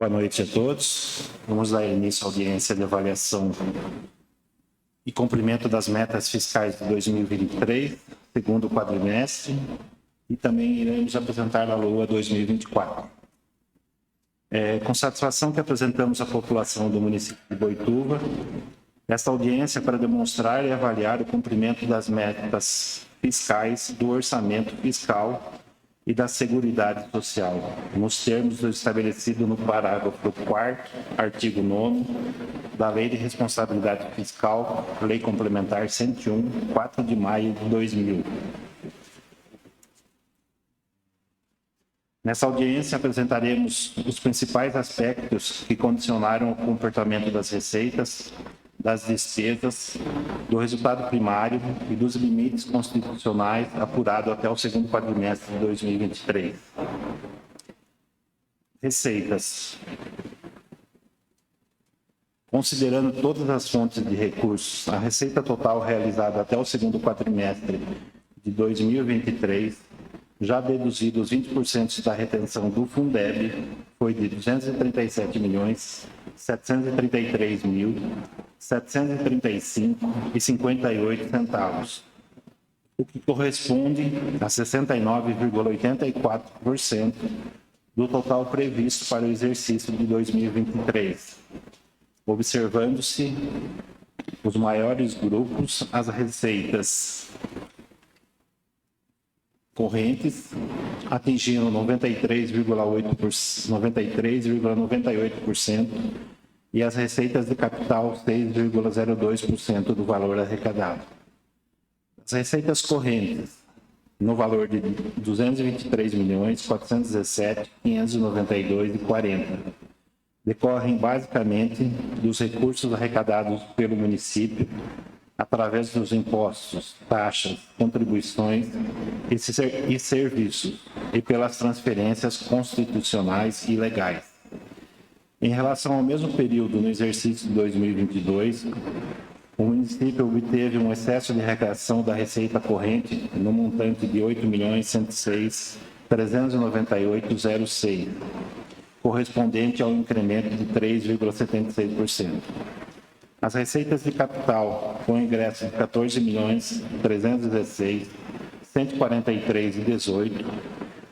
Boa noite a todos. Vamos dar início à audiência de avaliação e cumprimento das metas fiscais de 2023, segundo quadrimestre, e também iremos apresentar a LOA 2024. Com satisfação que apresentamos à população do município de Boituva esta audiência para demonstrar e avaliar o cumprimento das metas fiscais do orçamento fiscal e da Seguridade Social, nos termos estabelecidos no parágrafo 4º, artigo 9º, da Lei de Responsabilidade Fiscal, Lei Complementar 101, 4 de maio de 2000. Nessa audiência, apresentaremos os principais aspectos que condicionaram o comportamento das receitas, das despesas, do resultado primário e dos limites constitucionais apurado até o segundo quadrimestre de 2023. Receitas. Considerando todas as fontes de recursos, a receita total realizada até o segundo quadrimestre de 2023, já deduzido os 20% da retenção do Fundeb, foi de R$ 237.733.735,58, o que corresponde a 69,84% do total previsto para o exercício de 2023, observando-se os maiores grupos, as receitas correntes atingindo 93,98% e as receitas de capital 6,02% do valor arrecadado. As receitas correntes no valor de R$ 223.417.592,40 decorrem basicamente dos recursos arrecadados pelo município através dos impostos, taxas, contribuições e serviços, e pelas transferências constitucionais e legais. Em relação ao mesmo período no exercício de 2022, o município obteve um excesso de arrecadação da receita corrente no montante de R$ 8.106.398,06, correspondente ao incremento de 3,76%. As receitas de capital, com ingresso de R$ 14.316.143,18,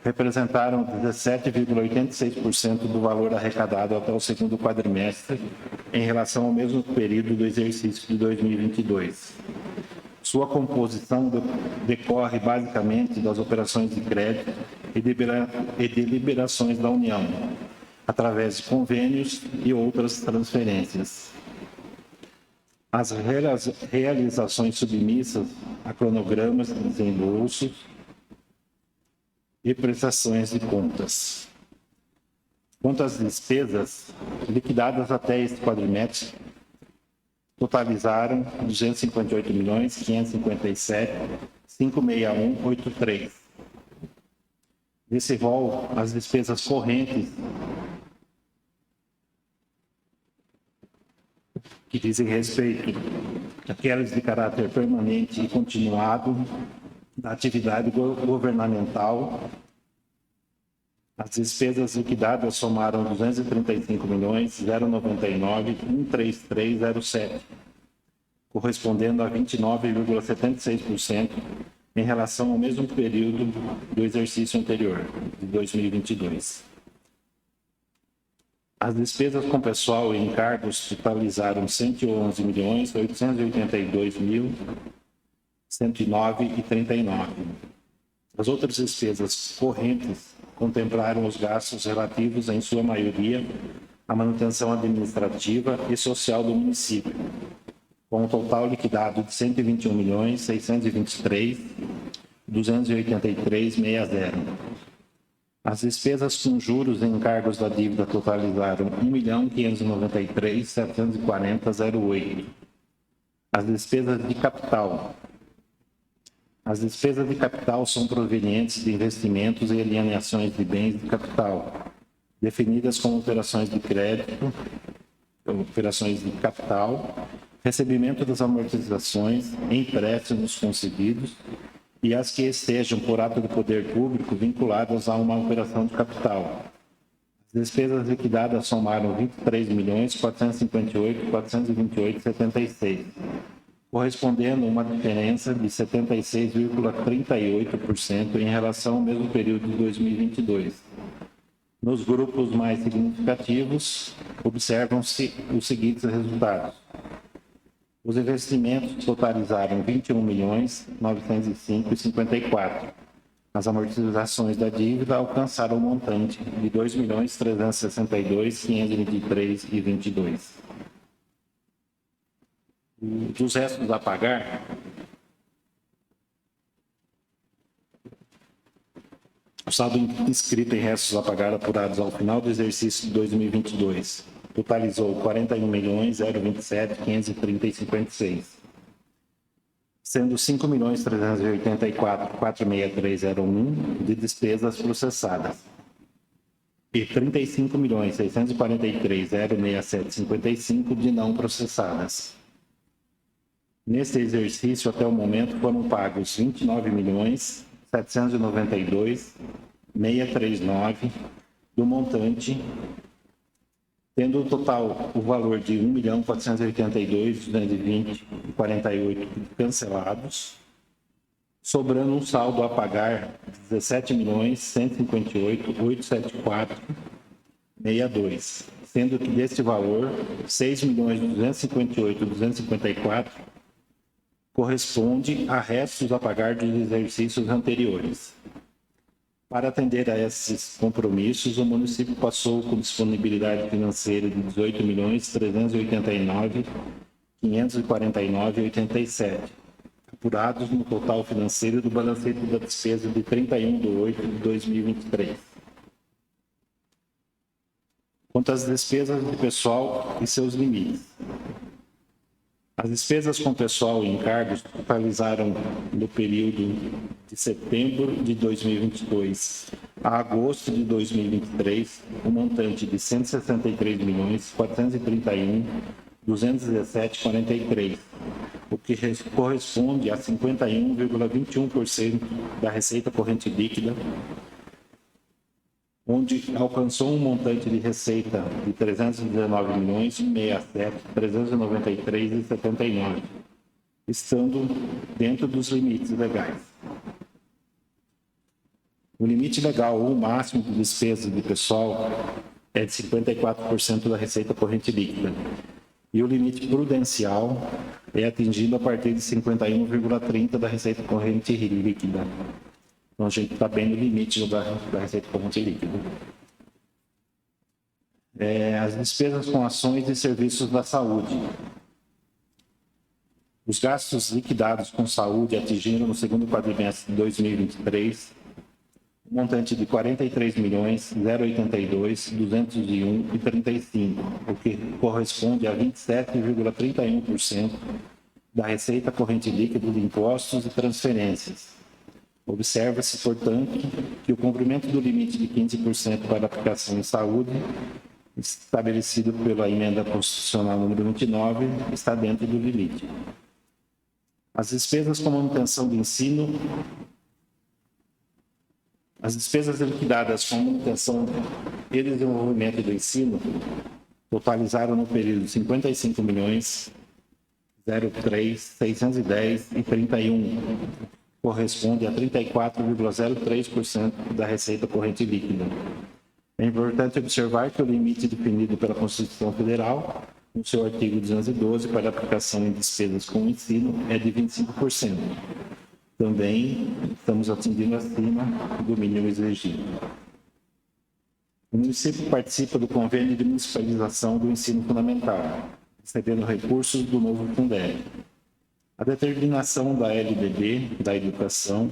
representaram 17,86% do valor arrecadado até o segundo quadrimestre, em relação ao mesmo período do exercício de 2022. Sua composição decorre basicamente das operações de crédito e de liberações da União, através de convênios e outras transferências. As realizações submissas a cronogramas de desembolso e prestações de contas. Quanto às despesas liquidadas até este quadrimestre, totalizaram R$ 258.557.561,83. Desse rol, as despesas correntes que dizem respeito àquelas de caráter permanente e continuado da atividade governamental. As despesas liquidadas somaram R$ 235.099.133,07, correspondendo a 29,76% em relação ao mesmo período do exercício anterior, de 2022. As despesas com pessoal e encargos totalizaram R$ 111.882.109,39. As outras despesas correntes contemplaram os gastos relativos, em sua maioria, à manutenção administrativa e social do município, com um total liquidado de R$ 121.623.283,60. As despesas com juros e encargos da dívida totalizaram R$ 1.593.740,08. As despesas de capital. As despesas de capital são provenientes de investimentos e alienações de bens de capital, definidas como operações de crédito, operações de capital, recebimento das amortizações, empréstimos concedidos e as que estejam, por ato do poder público, vinculadas a uma operação de capital. As Despesas liquidadas somaram 23.458.428,76, correspondendo a uma diferença de 76,38% em relação ao mesmo período de 2022. Nos grupos mais significativos, observam-se os seguintes resultados. Os investimentos totalizaram 21.905,54. As amortizações da dívida alcançaram o montante de 2.362.523,22. Dos restos a pagar, o saldo inscrito em restos a pagar apurados ao final do exercício de 2022 totalizou 41.027.530,56, sendo 5.384.463,01 de despesas processadas e 35.643.067,55 de não processadas. Neste exercício, até o momento, foram pagos 29.792.639 do montante, tendo o total o valor de 1.482.220,48 cancelados, sobrando um saldo a pagar de 17.158.874,62, sendo que deste valor, 6.258.254 corresponde a restos a pagar dos exercícios anteriores. Para atender a esses compromissos, o município passou com disponibilidade financeira de 18.389.549,87, apurados no total financeiro do balancete da despesa de 31/8/2023. Quanto às despesas de pessoal e seus limites. As despesas com pessoal e encargos totalizaram no período de setembro de 2022 a agosto de 2023 um montante de R$ 163.431.217,43, o que corresponde a 51,21% da receita corrente líquida, onde alcançou um montante de receita de R$ 319.067.393,79, estando dentro dos limites legais. O limite legal ou máximo de despesas de pessoal é de 54% da receita corrente líquida, e o limite prudencial é atingido a partir de 51,30% da receita corrente líquida. Então, a gente está bem no limite da receita corrente líquida. As despesas com ações e serviços da saúde. Os gastos liquidados com saúde atingiram no segundo quadrimestre de 2023 um montante de R$ 43.082.201,35, o que corresponde a 27,31% da receita corrente líquida de impostos e transferências. Observa-se, portanto, que o cumprimento do limite de 15% para aplicação em saúde, estabelecido pela Emenda Constitucional número 29, está dentro do limite. As despesas com manutenção do ensino. As despesas liquidadas com manutenção e desenvolvimento do ensino totalizaram no período R$ 55.003.610,31, corresponde a 34,03% da receita corrente líquida. É importante observar que o limite definido pela Constituição Federal, no seu artigo 212, para aplicação em despesas com o ensino, é de 25%. Também estamos atingindo acima do mínimo exigido. O município participa do convênio de municipalização do ensino fundamental, recebendo recursos do novo Fundeb. A determinação da LDB, da educação,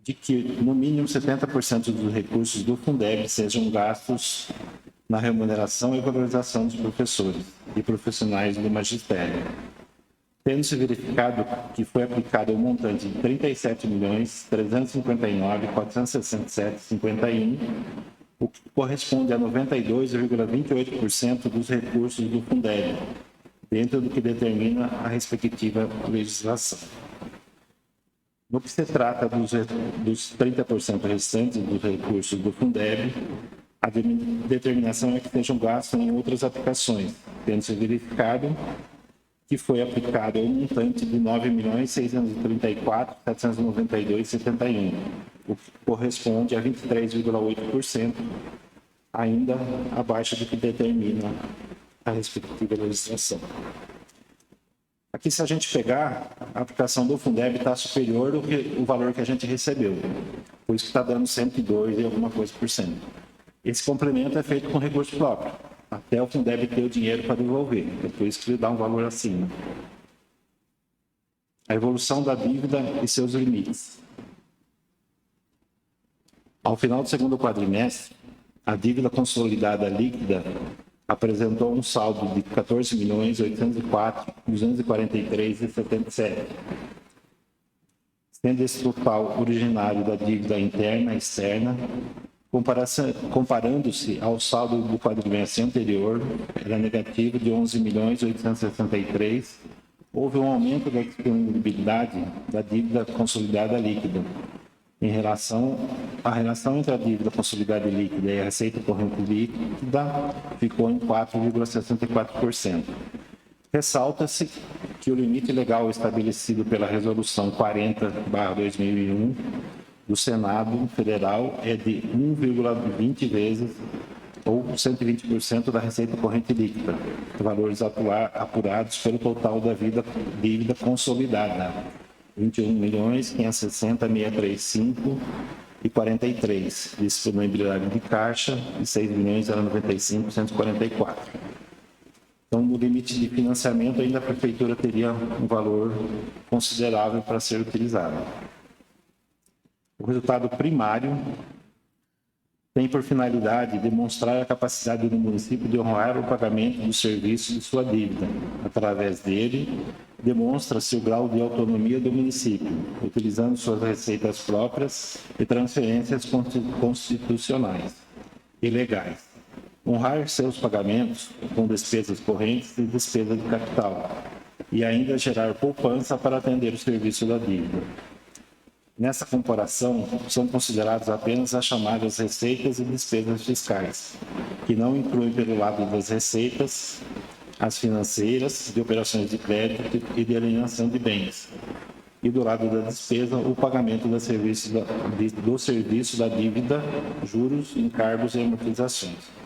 de que no mínimo 70% dos recursos do Fundeb sejam gastos na remuneração e valorização dos professores e profissionais do magistério, tendo-se verificado que foi aplicado um montante de R$ 37.359.467,51, o que corresponde a 92,28% dos recursos do Fundeb, dentro do que determina a respectiva legislação. No que se trata dos 30% restantes dos recursos do Fundeb, A determinação é que sejam gastos em outras aplicações, tendo-se verificado que foi aplicado um montante de R$ 9.634.792,71, o que corresponde a 23,8%, ainda abaixo do que determina a respectiva legislação. Aqui, se a gente pegar, a aplicação do Fundeb está superior ao valor que a gente recebeu, por isso que está dando 102 e alguma coisa por cento. Esse complemento é feito com recurso próprio, até o Fundeb ter o dinheiro para devolver, é por isso que ele dá um valor acima. A evolução da dívida e seus limites. Ao final do segundo quadrimestre, a dívida consolidada líquida apresentou um saldo de 14.804.243,77, sendo esse total originário da dívida interna e externa, comparando-se ao saldo do quadrimestre anterior, era negativo de 11.863.000, houve um aumento da disponibilidade da dívida consolidada líquida. A relação entre a dívida consolidada líquida e a receita corrente líquida ficou em 4,64%. Ressalta-se que o limite legal estabelecido pela Resolução 40/2001 do Senado Federal é de 1,20 vezes ou 120% da receita corrente líquida, valores apurados pelo total da dívida consolidada, 21.560.635,43, disponibilidade de caixa de 6.095.144. Então, no limite de financiamento, ainda a Prefeitura teria um valor considerável para ser utilizado. O resultado primário tem por finalidade demonstrar a capacidade do município de honrar o pagamento do serviço de sua dívida. Através dele, demonstra-se o grau de autonomia do município, utilizando suas receitas próprias e transferências constitucionais e legais. Honrar seus pagamentos com despesas correntes e despesas de capital, e ainda gerar poupança para atender o serviço da dívida. Nessa comparação, são consideradas apenas as chamadas receitas e despesas fiscais, que não incluem pelo lado das receitas as financeiras, de operações de crédito e de alienação de bens, e do lado da despesa, o pagamento do serviço da dívida, juros, encargos e amortizações.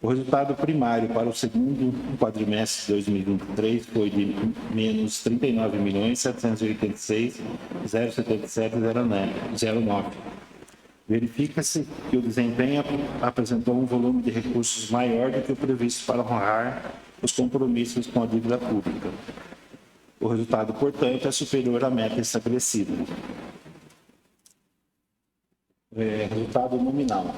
O resultado primário para o segundo quadrimestre de 2023 foi de menos 39.786.077,09. Verifica-se que o desempenho apresentou um volume de recursos maior do que o previsto para honrar os compromissos com a dívida pública. O resultado, portanto, é superior à meta estabelecida. Resultado nominal.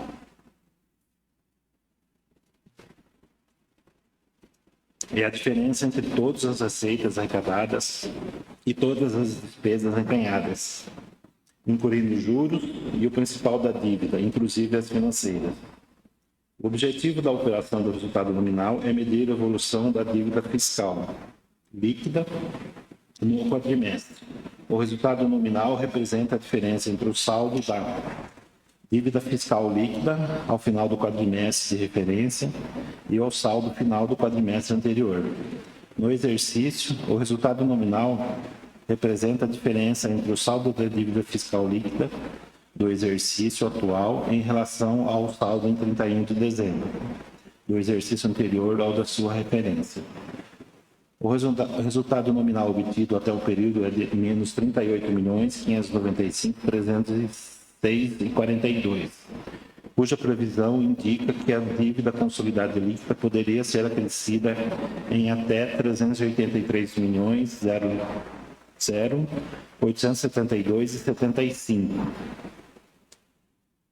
É a diferença entre todas as receitas arrecadadas e todas as despesas empenhadas, incluindo juros e o principal da dívida, inclusive as financeiras. O objetivo da operação do resultado nominal é medir a evolução da dívida fiscal líquida no quadrimestre. O resultado nominal representa a diferença entre o saldo da dívida fiscal líquida ao final do quadrimestre de referência e ao saldo final do quadrimestre anterior. No exercício, o resultado nominal representa a diferença entre o saldo da dívida fiscal líquida do exercício atual em relação ao saldo em 31 de dezembro, do exercício anterior ao da sua referência. O resultado nominal obtido até o período é de menos 38.595.306,42, cuja previsão indica que a dívida consolidada líquida poderia ser acrescida em até 383.000.872,75.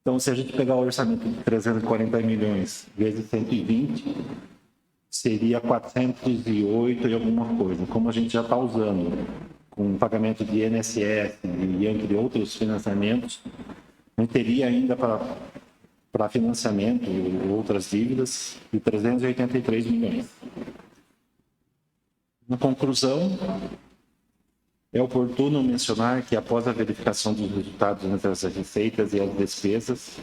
Então, se a gente pegar o orçamento de 340 milhões vezes 120, seria 408 e alguma coisa. Como a gente já está usando com pagamento de INSS e entre outros financiamentos, não teria ainda para financiamento outras dívidas de 383 milhões. Na conclusão, é oportuno mencionar que após a verificação dos resultados entre as receitas e as despesas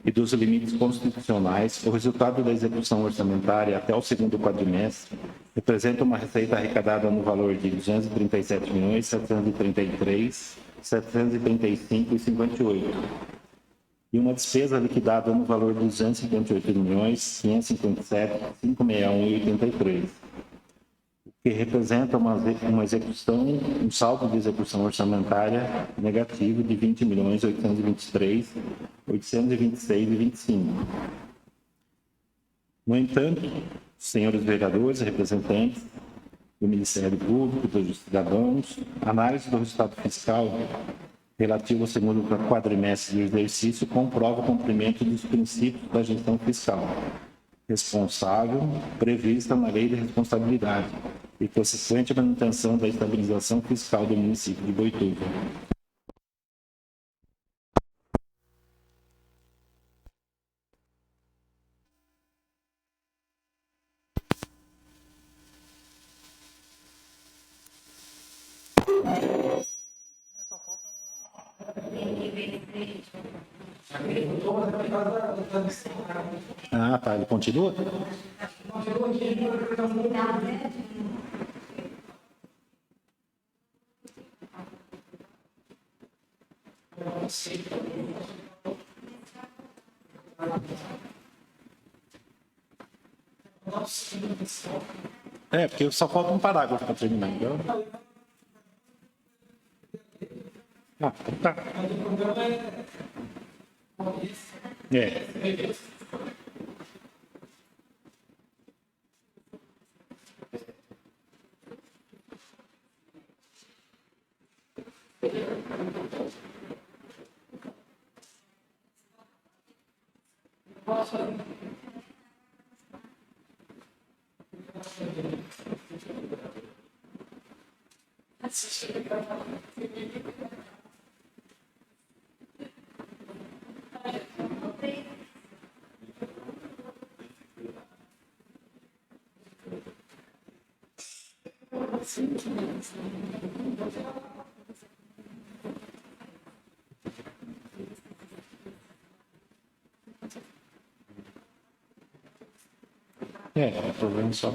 e dos limites constitucionais, o resultado da execução orçamentária até o segundo quadrimestre representa uma receita arrecadada no valor de R$ 237.733.735,58 e uma despesa liquidada no valor de R$ 258.557.561,83, que representa uma execução, um saldo de execução orçamentária negativo de R$ 20.823.826,25. No entanto, senhores vereadores, representantes do Ministério Público, dos cidadãos, a análise do resultado fiscal relativo ao segundo quadrimestre do exercício comprova o cumprimento dos princípios da gestão fiscal responsável prevista na Lei de Responsabilidade e consequente manutenção da estabilização fiscal do município de Boituva. Ah, tá. Ele continua? É, porque só falta um parágrafo para terminar, então. Ah, tá. É. É, problema só.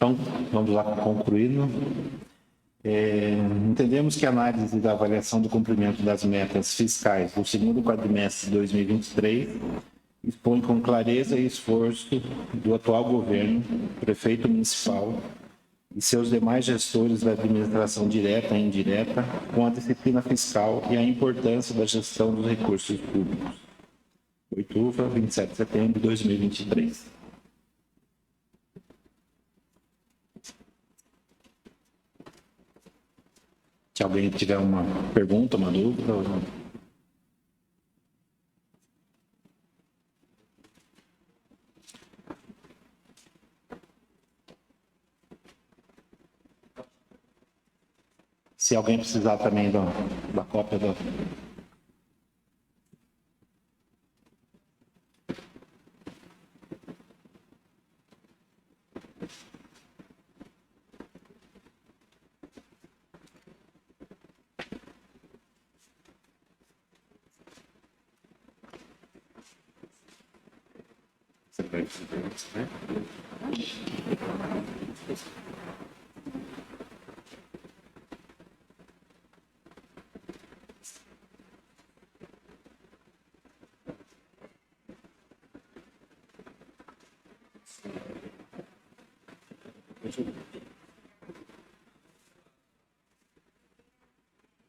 Então, vamos lá concluindo. Entendemos que a análise da avaliação do cumprimento das metas fiscais do segundo quadrimestre de 2023 expõe com clareza e esforço do atual governo, prefeito municipal e seus demais gestores da administração direta e indireta com a disciplina fiscal e a importância da gestão dos recursos públicos. Boituva, 27 de setembro de 2023. Se alguém tiver uma pergunta, uma dúvida. Se alguém precisar também da cópia da...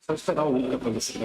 Só esperar o Luca para você.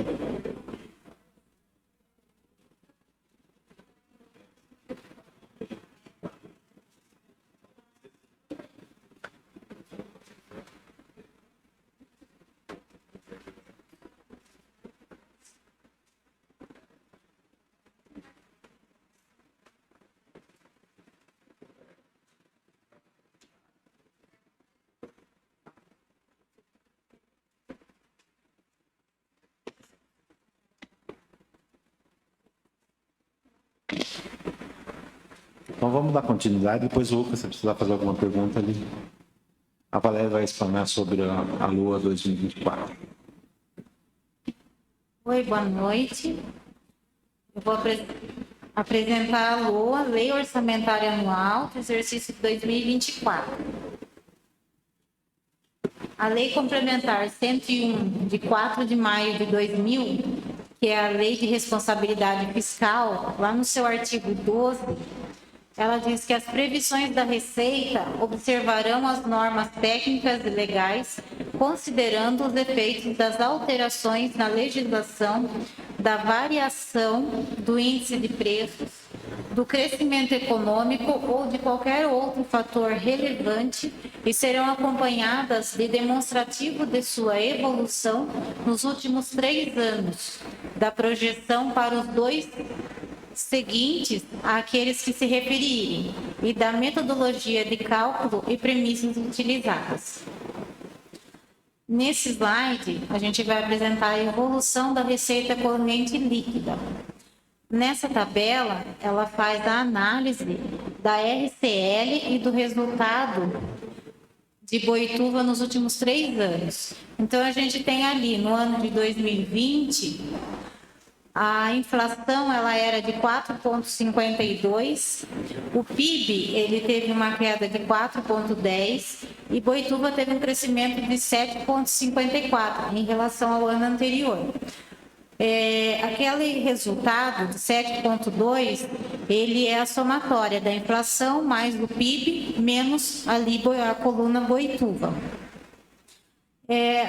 Então vamos dar continuidade, depois o Lucas, se precisar fazer alguma pergunta ali, a Valéria vai explanar sobre a Lua 2024. Oi, boa noite. Eu vou apresentar a LOA, Lei Orçamentária Anual do Exercício de 2024. A Lei Complementar 101, de 4 de maio de 2000, que é a Lei de Responsabilidade Fiscal, lá no seu artigo 12, ela diz que as previsões da Receita observarão as normas técnicas e legais, considerando os efeitos das alterações na legislação, da variação do índice de preços, do crescimento econômico ou de qualquer outro fator relevante e serão acompanhadas de demonstrativo de sua evolução nos últimos 3 anos, da projeção para os 2 seguintes àqueles que se referirem e da metodologia de cálculo e premissas utilizadas. Nesse slide, a gente vai apresentar a evolução da receita corrente líquida. Nessa tabela, ela faz a análise da RCL e do resultado de Boituva nos últimos 3 anos. Então, a gente tem ali, no ano de 2020, a inflação ela era de 4,52, o PIB ele teve uma queda de 4,10 e Boituva teve um crescimento de 7,54 em relação ao ano anterior. Aquele resultado de 7,2, ele é a somatória da inflação mais do PIB menos ali a coluna Boituva.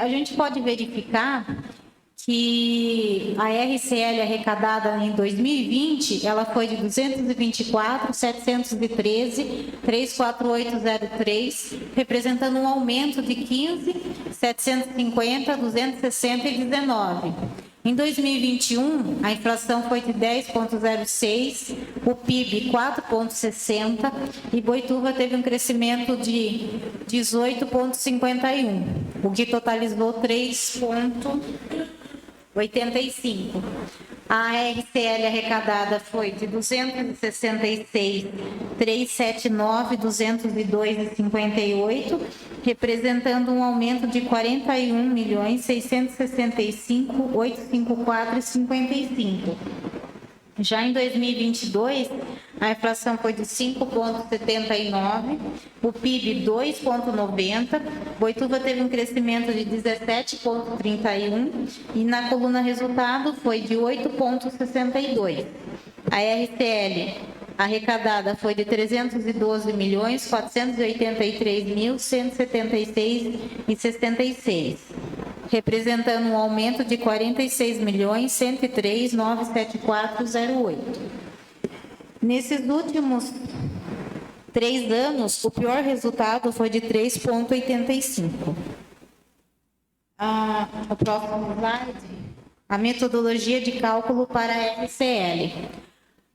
A gente pode verificar que a RCL arrecadada em 2020, ela foi de 224.713.34803, representando um aumento de 15.750.260,19. Em 2021, a inflação foi de 10,06, o PIB 4,60 e Boituva teve um crescimento de 18,51, o que totalizou 3,85. A RCL arrecadada foi de 266.379.202,58, representando um aumento de 41.665.854,55. Já em 2022, a inflação foi de 5,79, o PIB 2,90, Boituva teve um crescimento de 17,31 e na coluna resultado foi de 8,62. A RCL arrecadada foi de 312.483.176,66, representando um aumento de 46.103.974,08. Nesses últimos 3 anos, o pior resultado foi de 3,85. O próximo slide, a metodologia de cálculo para a RCL.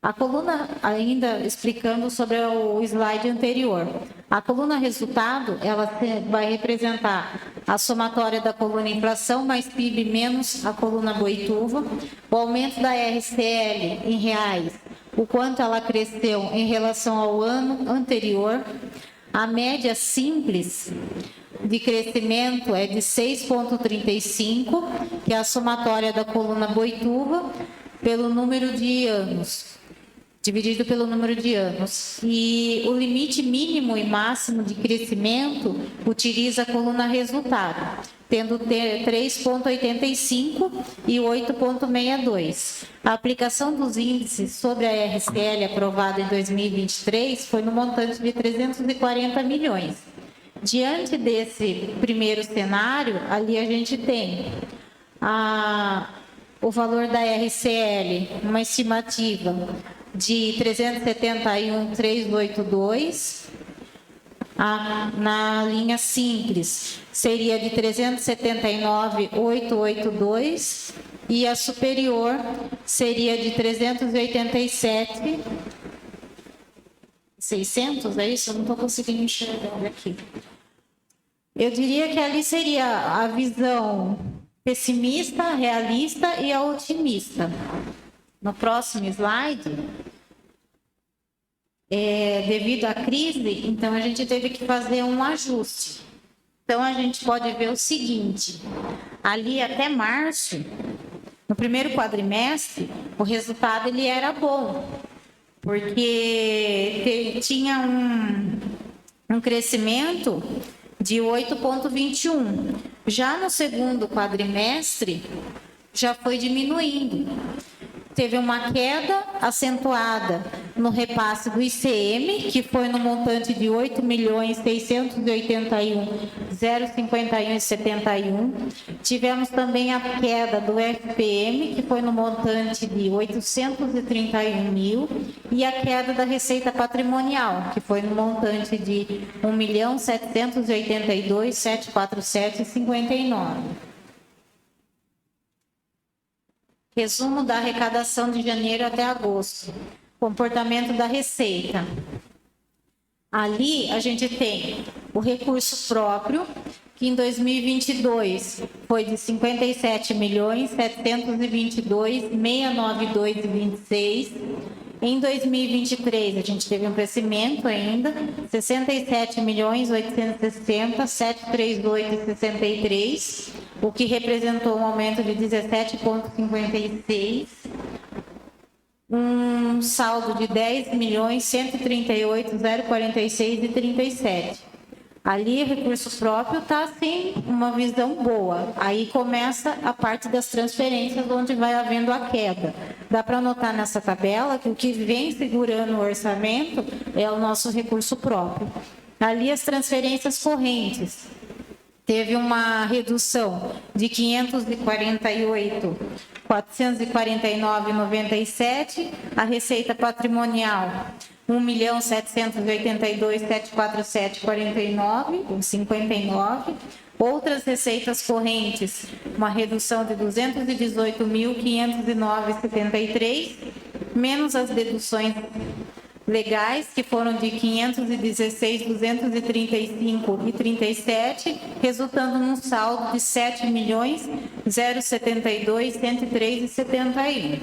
A coluna, ainda explicando sobre o slide anterior, a coluna resultado, ela vai representar a somatória da coluna inflação mais PIB menos a coluna Boituva, o aumento da RCL em reais, o quanto ela cresceu em relação ao ano anterior, a média simples de crescimento é de 6,35, que é a somatória da coluna Boituva, pelo número de anos. dividido pelo número de anos. E o limite mínimo e máximo de crescimento utiliza a coluna resultado, tendo 3,85 e 8,62. A aplicação dos índices sobre a RCL aprovada em 2023 foi no montante de 340 milhões. Diante desse primeiro cenário, ali a gente tem o valor da RCL, uma estimativa de 371.382, na linha simples seria de 379.882 e a superior seria de 387.600, é isso? Eu não estou conseguindo enxergar aqui. Eu diria que ali seria a visão pessimista, realista e a otimista. No próximo slide, devido à crise, então a gente teve que fazer um ajuste. Então a gente pode ver o seguinte, ali até março, no primeiro quadrimestre, o resultado ele era bom, porque tinha um crescimento de 8,21. Já no segundo quadrimestre, já foi diminuindo. Teve uma queda acentuada no repasse do ICM, que foi no montante de 8.681.051,71. Tivemos também a queda do FPM, que foi no montante de 831 mil, e a queda da receita patrimonial, que foi no montante de 1.782.747,59. Resumo da arrecadação de janeiro até agosto. Comportamento da receita. Ali a gente tem o recurso próprio, que em 2022 foi de 57.722.692,26. Em 2023 a gente teve um crescimento ainda, 67.860.738,63, o que representou um aumento de 17,56, um saldo de 10.138.046,37. Ali o recurso próprio está assim, uma visão boa. Aí começa a parte das transferências, onde vai havendo a queda. Dá para notar nessa tabela que o que vem segurando o orçamento é o nosso recurso próprio. Ali as transferências correntes. Teve uma redução de 548.449,97, a receita patrimonial 1.782.747,49,59. Outras receitas correntes, uma redução de 218.509,73, menos as deduções legais, que foram de 516.235,37, resultando num saldo de 7.072.103,71.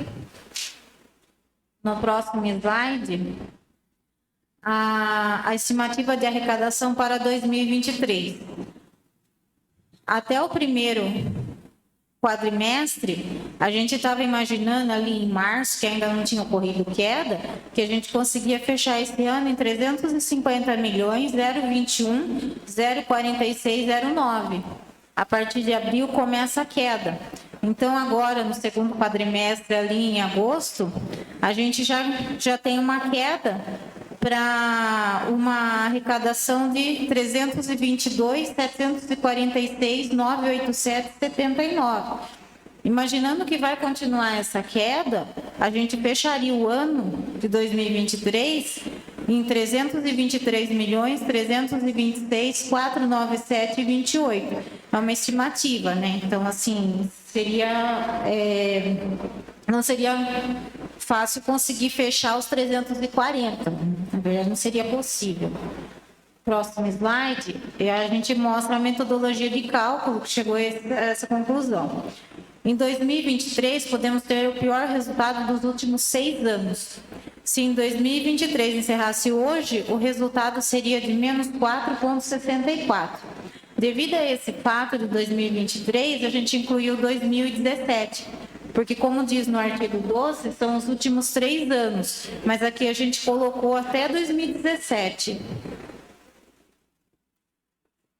No próximo slide, a estimativa de arrecadação para 2023. Até o primeiro quadrimestre, a gente estava imaginando ali em março, que ainda não tinha ocorrido queda, que a gente conseguia fechar esse ano em 350.021.046,09. A partir de abril começa a queda. Então, agora, no segundo quadrimestre, ali em agosto, a gente já tem uma queda para uma arrecadação de 322.746.987,79. Imaginando que vai continuar essa queda, a gente fecharia o ano de 2023 em 323.326.497,28. É uma estimativa, né? Então, assim, não seria fácil conseguir fechar os 340. Na verdade, não seria possível. Próximo slide, a gente mostra a metodologia de cálculo que chegou a essa conclusão. Em 2023, podemos ter o pior resultado dos últimos 6 anos. Se em 2023 encerrasse hoje, o resultado seria de menos 4,64. Devido a esse fato de 2023, a gente incluiu 2017. Porque, como diz no artigo 12, são os últimos 3 anos, mas aqui a gente colocou até 2017.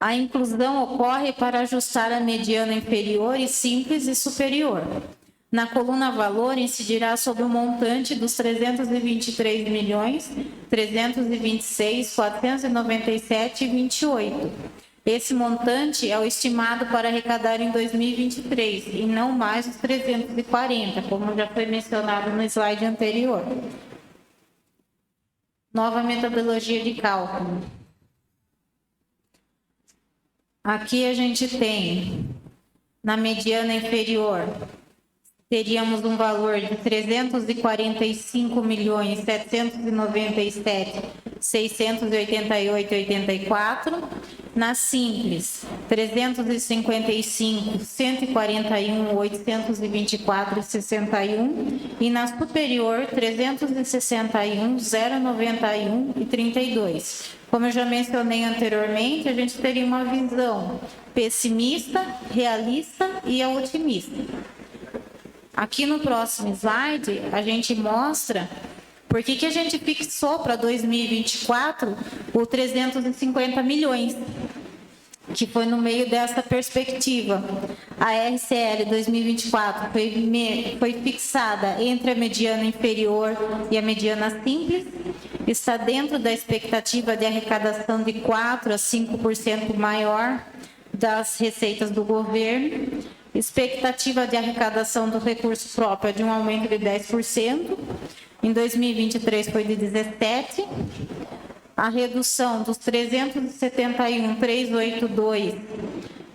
A inclusão ocorre para ajustar a mediana inferior e simples e superior. Na coluna valor, incidirá sobre o montante dos 323.326.497,28. Esse montante é o estimado para arrecadar em 2023, e não mais os 340, como já foi mencionado no slide anterior. Nova metodologia de cálculo. Aqui a gente tem, na mediana inferior, teríamos um valor de 345.797.688,84. Na simples, 355.141.824,61. E na superior, 361.091,32. Como eu já mencionei anteriormente, a gente teria uma visão pessimista, realista e otimista. Aqui no próximo slide, a gente mostra por que a gente fixou para 2024 o 350 milhões, que foi no meio dessa perspectiva. A RCL 2024 foi fixada entre a mediana inferior e a mediana simples, está dentro da expectativa de arrecadação de 4% a 5% maior das receitas do governo, expectativa de arrecadação do recurso próprio de um aumento de 10%, em 2023 foi de 17%, a redução dos 371.382,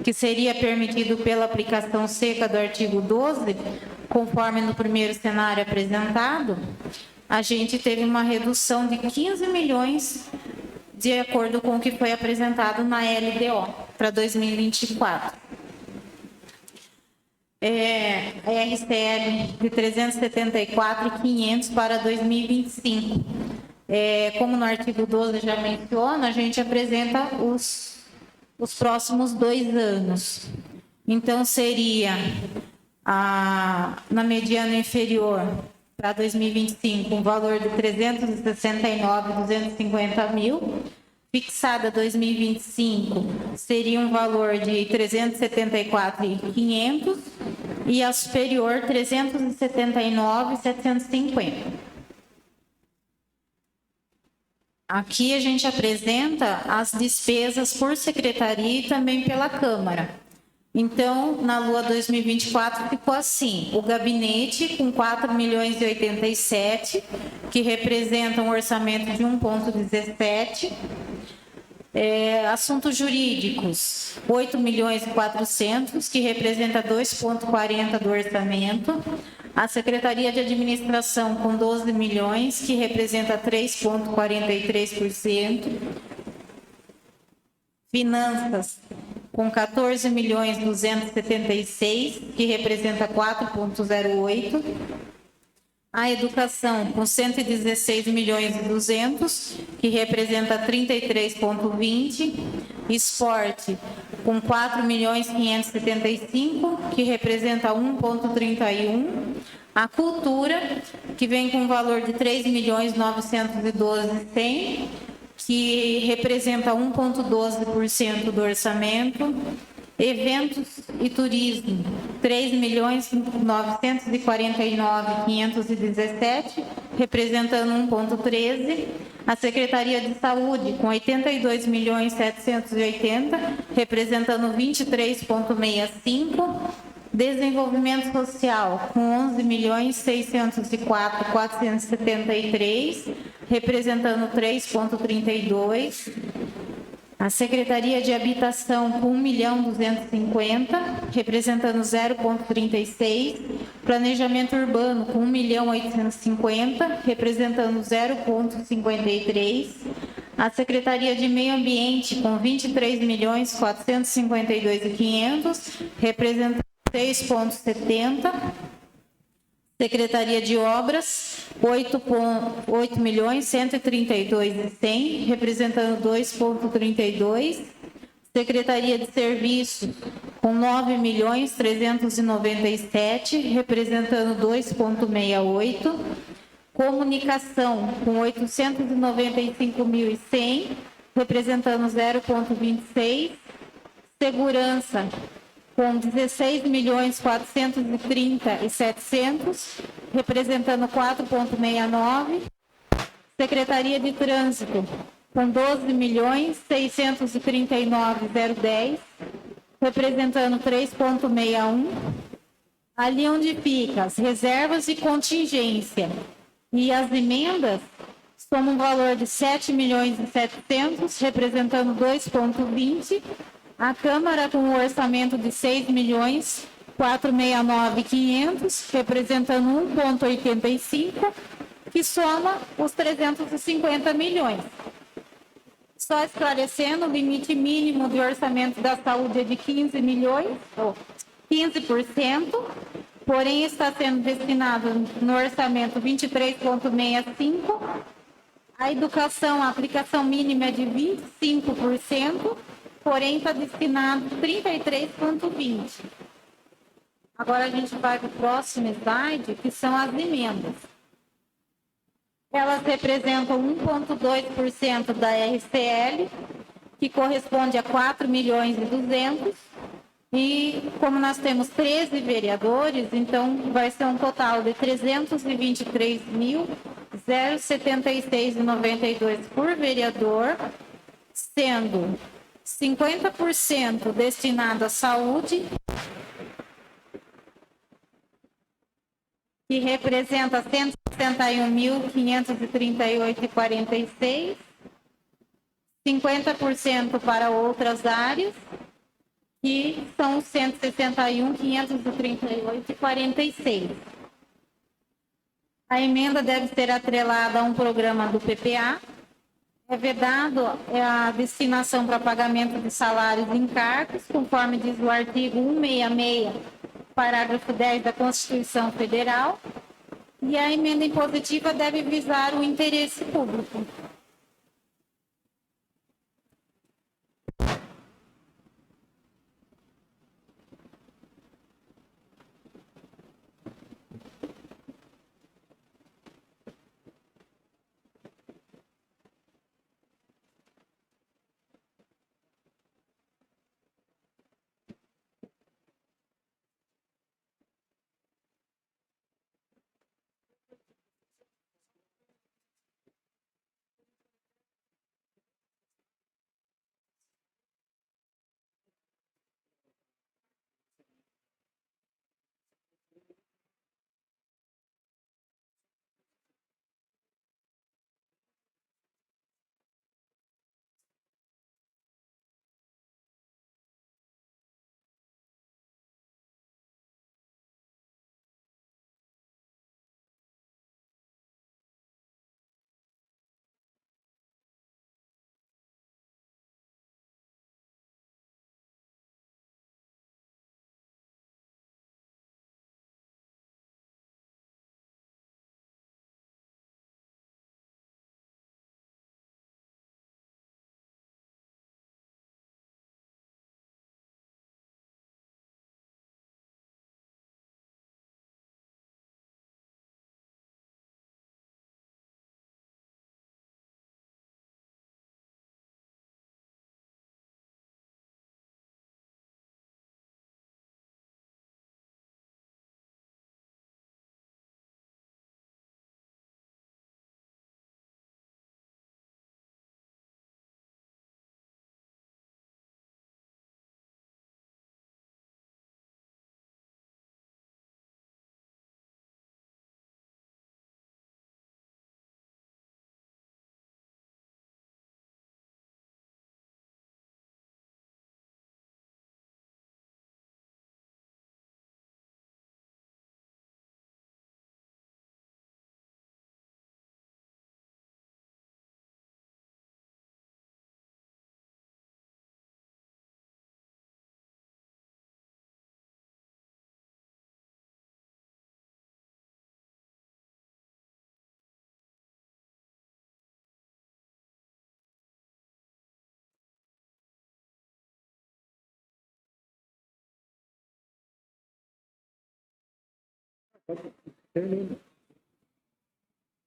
que seria permitido pela aplicação seca do artigo 12, conforme no primeiro cenário apresentado, a gente teve uma redução de 15 milhões, de acordo com o que foi apresentado na LDO para 2024. A RCL de 374.500 para 2025. Como no artigo 12 já menciona, a gente apresenta os próximos 2 anos. Então, seria na mediana inferior para 2025 um valor de 369.250 mil. Fixada 2025 seria um valor de 374.500 e a superior 379.750. Aqui a gente apresenta as despesas por secretaria e também pela Câmara. Então, na Lua 2024 ficou assim: o gabinete com 4.087, que representa um orçamento de 1,17. Assuntos jurídicos, 8.400.000, que representa 2,40 do orçamento. A Secretaria de Administração com 12 milhões, que representa 3,43%. Finanças com 14.276.000, que representa 4,08%. A educação com 116.200.000, que representa 33,20%. Esporte com 4.575.000, que representa 1,31%. A cultura, que vem com um valor de 3.912.100, que representa 1,12% do orçamento. Eventos e turismo, 3.949.517, representando 1,13%. A Secretaria de Saúde, com 82.780.000, representando 23,65%. Desenvolvimento Social, com 11.604.473, representando 3,32%. A Secretaria de Habitação com 1.250.000, representando 0,36%. Planejamento Urbano com 1.850.000, representando 0,53%. A Secretaria de Meio Ambiente com 23.452.500, representando 6,70%. Secretaria de Obras, 8.132.100, representando 2,32%. Secretaria de Serviços, com 9.397, representando 2,68. Comunicação, com 895.100, representando 0,26. Segurança, com 16.430.700, representando 4,69. Secretaria de Trânsito, com 12.639.010, representando 3,61. Ali onde fica as reservas de contingência e as emendas, soma um valor de 7.700.000, representando 2,20. A Câmara com um orçamento de 6.469.500, representando 1,85, que soma os 350 milhões. Só esclarecendo, o limite mínimo de orçamento da saúde é de 15 milhões, ou 15%, porém está sendo destinado no orçamento 23,65%. A educação, a aplicação mínima é de 25%, porém está destinado 33,20%. Agora a gente vai para o próximo slide, que são as emendas. Elas representam 1,2% da RCL, que corresponde a 4.200.000. E como nós temos 13 vereadores, então vai ser um total de 323.076,92 por vereador, sendo 50% destinado à saúde, que representa 161.538,46, 50% para outras áreas, que são 161.538,46. A emenda deve ser atrelada a um programa do PPA. É vedado a destinação para pagamento de salários e encargos, conforme diz o artigo 166, parágrafo 10 da Constituição Federal. E a emenda impositiva deve visar o interesse público.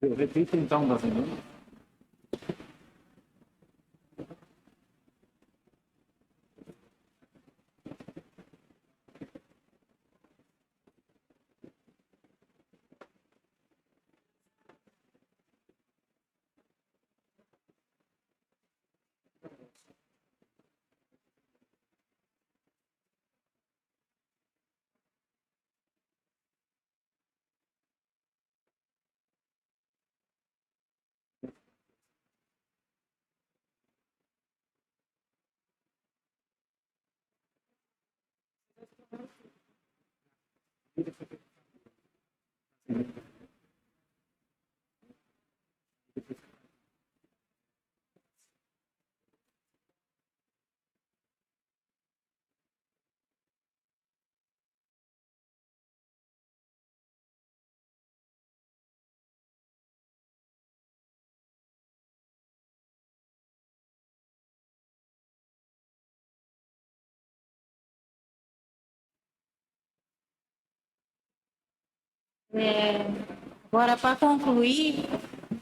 Eu repito então, das emendas. Agora, para concluir,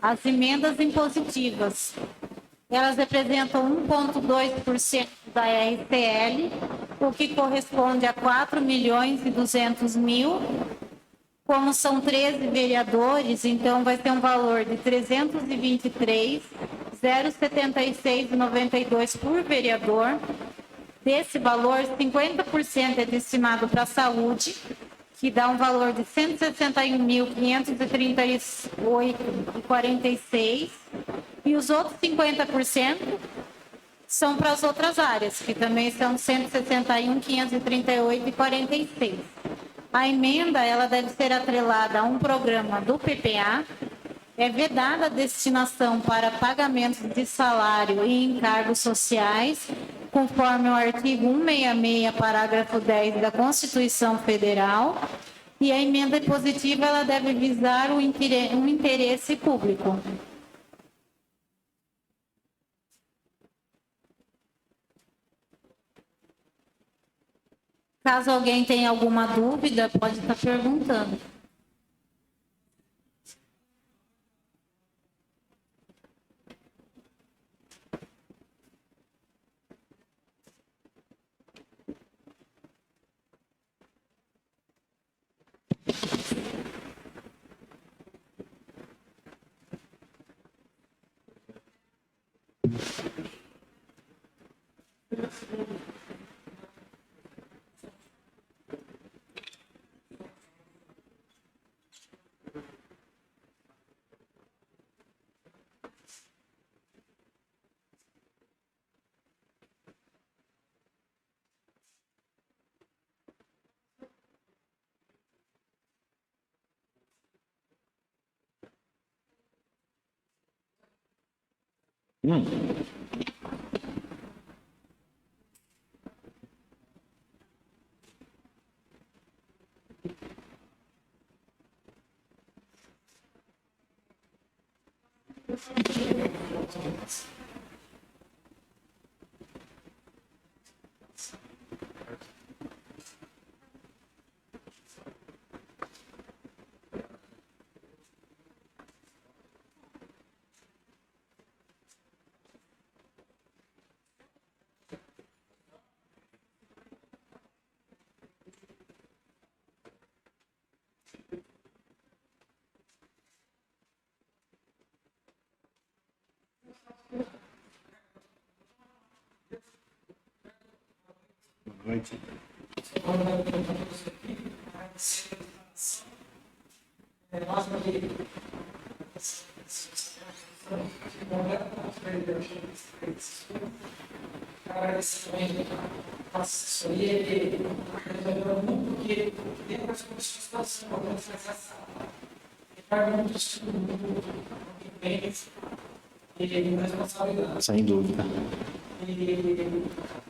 as emendas impositivas. Elas representam 1,2% da RTL, o que corresponde a 4.200.000. Como são 13 vereadores, então vai ter um valor de 323.076,92 por vereador. Desse valor, 50% é destinado para a saúde, que dá um valor de 161.538,46. E os outros 50% são para as outras áreas, que também são 161.538,46. A emenda ela deve ser atrelada a um programa do PPA. É vedada a destinação para pagamentos de salário e encargos sociais, conforme o artigo 166, parágrafo 10 da Constituição Federal. E a emenda impositiva ela deve visar um interesse público. Caso alguém tenha alguma dúvida, pode estar perguntando. Boa noite. Assessoria, ele melhorou muito, porque dentro das condições da organização, ele faz muito estudo, muito bem, e responsabilidade. Sem dúvida. E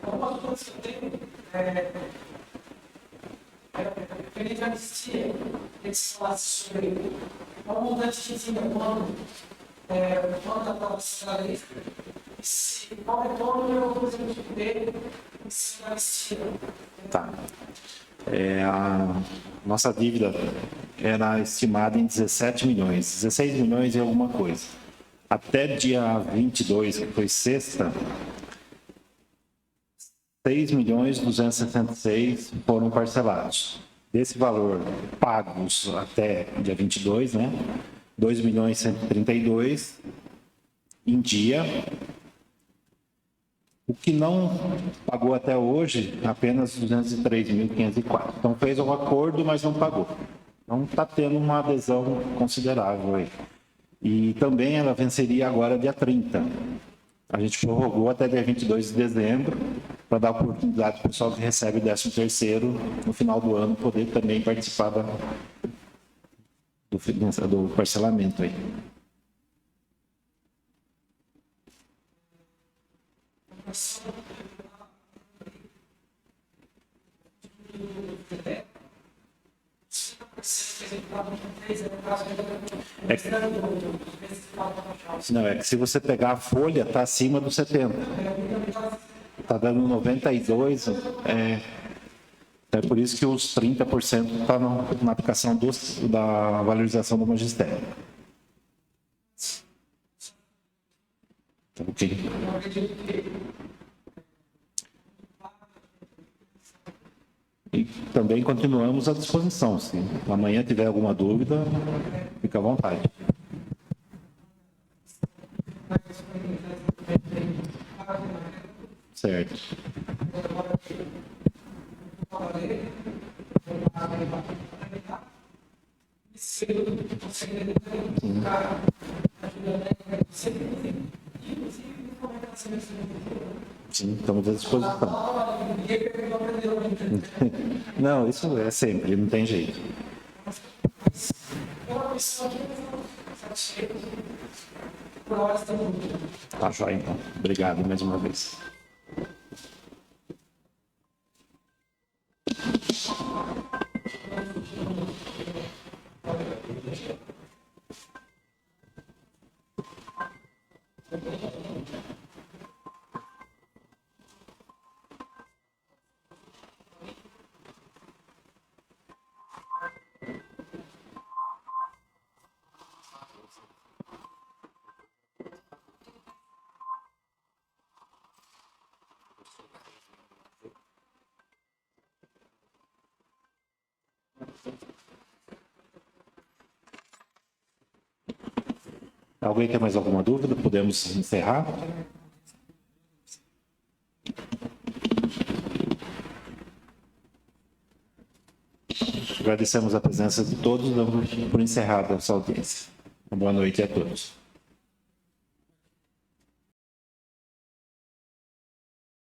uma coisa que eu tenho referente à anistia, eles falassem sobre uma mudança de ensino quando a prova socialista, e se qual retorno eu vou fazer o dele, e se anistia. Tá. A nossa dívida era estimada em 17 milhões, 16 milhões e alguma coisa. Até dia 22, que foi sexta, 6.266 foram parcelados. Desse valor pagos até dia 22, né? 2.132 em dia. O que não pagou até hoje, apenas 203.504. Então fez um acordo, mas não pagou. Então está tendo uma adesão considerável aí. E também ela venceria agora dia 30. A gente prorrogou até dia 22 de dezembro, para dar oportunidade para o pessoal que recebe o 13º no final do ano poder também participar do parcelamento aí. Não, é que se você pegar a folha, está acima dos 70. Está dando 92, é por isso que os 30% está na aplicação da valorização do magistério. Tá ok? E também continuamos à disposição. Se amanhã tiver alguma dúvida, fica à vontade. Certo. Sim, estamos à disposição. Não, isso é sempre, não tem jeito. Tá joia, então. Obrigado mais uma vez. Alguém tem mais alguma dúvida? Podemos encerrar? Agradecemos a presença de todos, damos por encerrada essa audiência. Uma boa noite a todos.